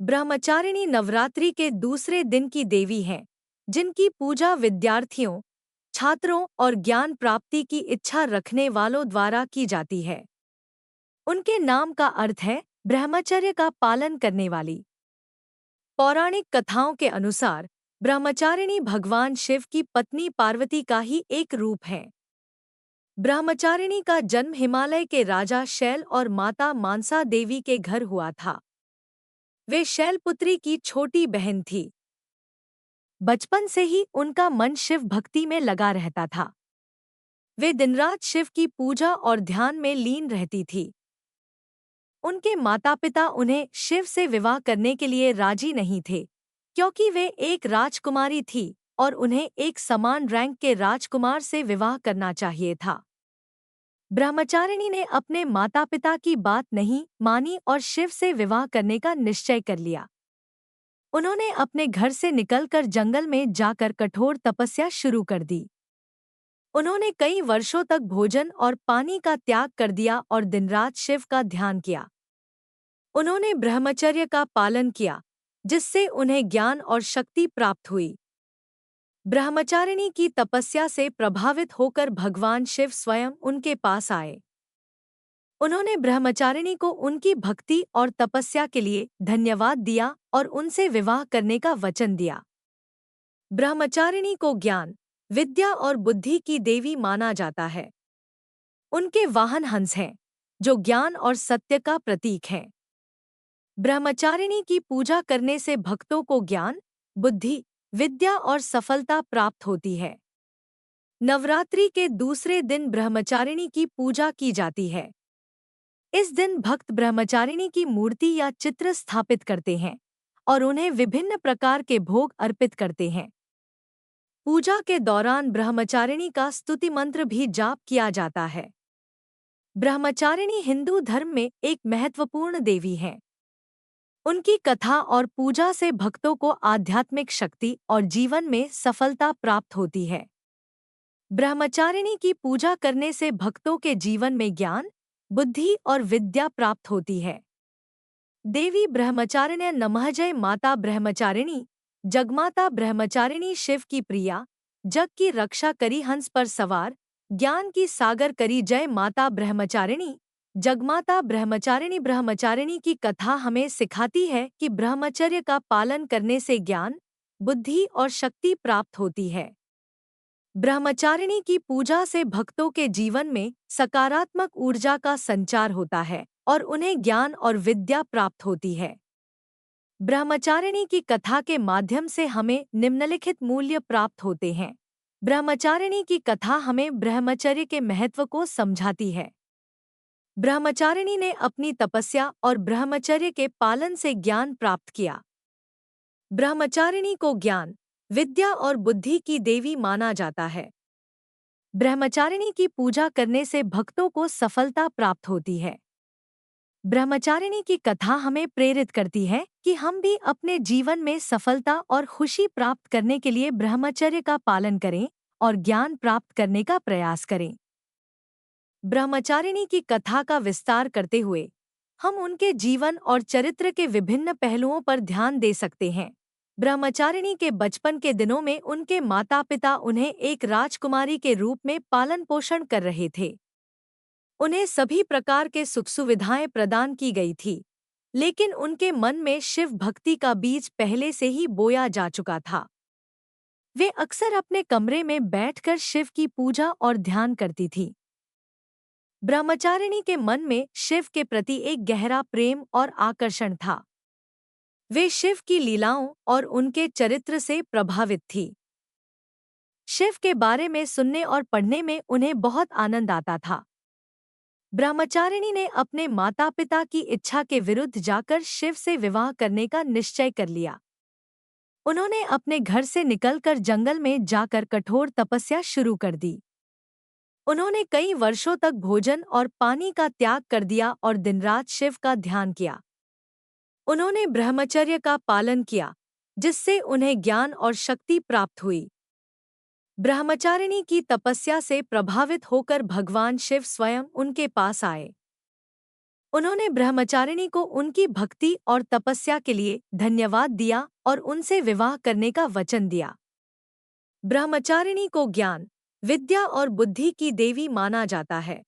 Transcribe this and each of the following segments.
ब्रह्मचारिणी नवरात्रि के दूसरे दिन की देवी हैं, जिनकी पूजा विद्यार्थियों, छात्रों और ज्ञान प्राप्ति की इच्छा रखने वालों द्वारा की जाती है। उनके नाम का अर्थ है ब्रह्मचर्य का पालन करने वाली। पौराणिक कथाओं के अनुसार ब्रह्मचारिणी भगवान शिव की पत्नी पार्वती का ही एक रूप है। ब्रह्मचारिणी का जन्म हिमालय के राजा शैल और माता मानसा देवी के घर हुआ था। वे शैलपुत्री की छोटी बहन थी। बचपन से ही उनका मन शिव भक्ति में लगा रहता था। वे दिनरात शिव की पूजा और ध्यान में लीन रहती थी। उनके माता-पिता उन्हें शिव से विवाह करने के लिए राजी नहीं थे, क्योंकि वे एक राजकुमारी थी और उन्हें एक समान रैंक के राजकुमार से विवाह करना चाहिए था। ब्रह्मचारिणी ने अपने माता-पिता की बात नहीं मानी और शिव से विवाह करने का निश्चय कर लिया। उन्होंने अपने घर से निकलकर जंगल में जाकर कठोर तपस्या शुरू कर दी। उन्होंने कई वर्षों तक भोजन और पानी का त्याग कर दिया और दिनरात शिव का ध्यान किया। उन्होंने ब्रह्मचर्य का पालन किया, जिससे उन्हें ज्ञान और शक्ति प्राप्त हुई। ब्रह्मचारिणी की तपस्या से प्रभावित होकर भगवान शिव स्वयं उनके पास आए। उन्होंने ब्रह्मचारिणी को उनकी भक्ति और तपस्या के लिए धन्यवाद दिया और उनसे विवाह करने का वचन दिया। ब्रह्मचारिणी को ज्ञान, विद्या और बुद्धि की देवी माना जाता है। उनके वाहन हंस हैं, जो ज्ञान और सत्य का प्रतीक हैं। ब्रह्मचारिणी की पूजा करने से भक्तों को ज्ञान, बुद्धि, विद्या और सफलता प्राप्त होती है। नवरात्रि के दूसरे दिन ब्रह्मचारिणी की पूजा की जाती है। इस दिन भक्त ब्रह्मचारिणी की मूर्ति या चित्र स्थापित करते हैं और उन्हें विभिन्न प्रकार के भोग अर्पित करते हैं। पूजा के दौरान ब्रह्मचारिणी का स्तुति मंत्र भी जाप किया जाता है। ब्रह्मचारिणी हिंदू धर्म में एक महत्वपूर्ण देवी हैं। उनकी कथा और पूजा से भक्तों को आध्यात्मिक शक्ति और जीवन में सफलता प्राप्त होती है। ब्रह्मचारिणी की पूजा करने से भक्तों के जीवन में ज्ञान, बुद्धि और विद्या प्राप्त होती है। देवी ब्रह्मचारिण्य नमः। जय माता ब्रह्मचारिणी। जगमाता ब्रह्मचारिणी शिव की प्रिया, जग की रक्षा करी हंस पर सवार, ज्ञान की सागर करी जय माता ब्रह्मचारिणी। जगमाता ब्रह्मचारिणी। ब्रह्मचारिणी की कथा हमें सिखाती है कि ब्रह्मचर्य का पालन करने से ज्ञान, बुद्धि और शक्ति प्राप्त होती है। ब्रह्मचारिणी की पूजा से भक्तों के जीवन में सकारात्मक ऊर्जा का संचार होता है और उन्हें ज्ञान और विद्या प्राप्त होती है। ब्रह्मचारिणी की कथा के माध्यम से हमें निम्नलिखित मूल्य प्राप्त होते हैं। ब्रह्मचारिणी की कथा हमें ब्रह्मचर्य के महत्व को समझाती है। ब्रह्मचारिणी ने अपनी तपस्या और ब्रह्मचर्य के पालन से ज्ञान प्राप्त किया। ब्रह्मचारिणी को ज्ञान, विद्या और बुद्धि की देवी माना जाता है। ब्रह्मचारिणी की पूजा करने से भक्तों को सफलता प्राप्त होती है। ब्रह्मचारिणी की कथा हमें प्रेरित करती है कि हम भी अपने जीवन में सफलता और खुशी प्राप्त करने के लिए ब्रह्मचर्य का पालन करें और ज्ञान प्राप्त करने का प्रयास करें। ब्रह्मचारिणी की कथा का विस्तार करते हुए हम उनके जीवन और चरित्र के विभिन्न पहलुओं पर ध्यान दे सकते हैं। ब्रह्मचारिणी के बचपन के दिनों में उनके माता-पिता उन्हें एक राजकुमारी के रूप में पालन पोषण कर रहे थे। उन्हें सभी प्रकार के सुख सुविधाएं प्रदान की गई थी, लेकिन उनके मन में शिव भक्ति का बीज पहले से ही बोया जा चुका था। वे अक्सर अपने कमरे में बैठकर शिव की पूजा और ध्यान करती थीं। ब्रह्मचारिणी के मन में शिव के प्रति एक गहरा प्रेम और आकर्षण था। वे शिव की लीलाओं और उनके चरित्र से प्रभावित थी। शिव के बारे में सुनने और पढ़ने में उन्हें बहुत आनंद आता था। ब्रह्मचारिणी ने अपने माता-पिता की इच्छा के विरुद्ध जाकर शिव से विवाह करने का निश्चय कर लिया। उन्होंने अपने घर से निकलकर जंगल में जाकर कठोर तपस्या शुरू कर दी। उन्होंने कई वर्षों तक भोजन और पानी का त्याग कर दिया और दिनरात शिव का ध्यान किया। उन्होंने ब्रह्मचर्य का पालन किया, जिससे उन्हें ज्ञान और शक्ति प्राप्त हुई। ब्रह्मचारिणी की तपस्या से प्रभावित होकर भगवान शिव स्वयं उनके पास आए। उन्होंने ब्रह्मचारिणी को उनकी भक्ति और तपस्या के लिए धन्यवाद दिया और उनसे विवाह करने का वचन दिया। ब्रह्मचारिणी को ज्ञान, विद्या और बुद्धि की देवी माना जाता है।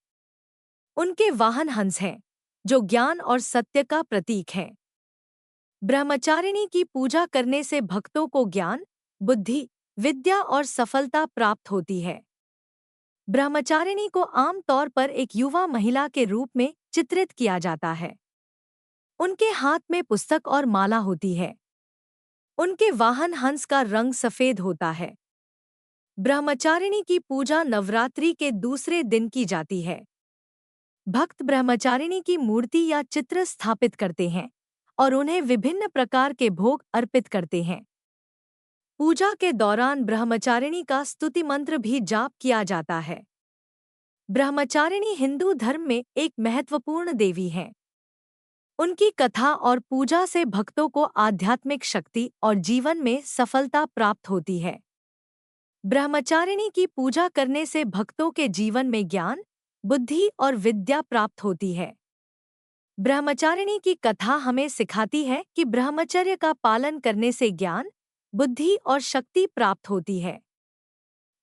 उनके वाहन हंस हैं, जो ज्ञान और सत्य का प्रतीक हैं। ब्रह्मचारिणी की पूजा करने से भक्तों को ज्ञान, बुद्धि, विद्या और सफलता प्राप्त होती है। ब्रह्मचारिणी को आम तौर पर एक युवा महिला के रूप में चित्रित किया जाता है। उनके हाथ में पुस्तक और माला होती है। उनके वाहन हंस का रंग सफेद होता है। ब्रह्मचारिणी की पूजा नवरात्रि के दूसरे दिन की जाती है। भक्त ब्रह्मचारिणी की मूर्ति या चित्र स्थापित करते हैं और उन्हें विभिन्न प्रकार के भोग अर्पित करते हैं। पूजा के दौरान ब्रह्मचारिणी का स्तुति मंत्र भी जाप किया जाता है। ब्रह्मचारिणी हिंदू धर्म में एक महत्वपूर्ण देवी हैं। उनकी कथा और पूजा से भक्तों को आध्यात्मिक शक्ति और जीवन में सफलता प्राप्त होती है। ब्रह्मचारिणी की पूजा करने से भक्तों के जीवन में ज्ञान, बुद्धि और विद्या प्राप्त होती है। ब्रह्मचारिणी की कथा हमें सिखाती है कि ब्रह्मचर्य का पालन करने से ज्ञान, बुद्धि और शक्ति प्राप्त होती है।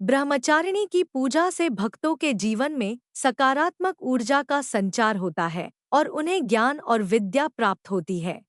ब्रह्मचारिणी की पूजा से भक्तों के जीवन में सकारात्मक ऊर्जा का संचार होता है और उन्हें ज्ञान और विद्या प्राप्त होती है।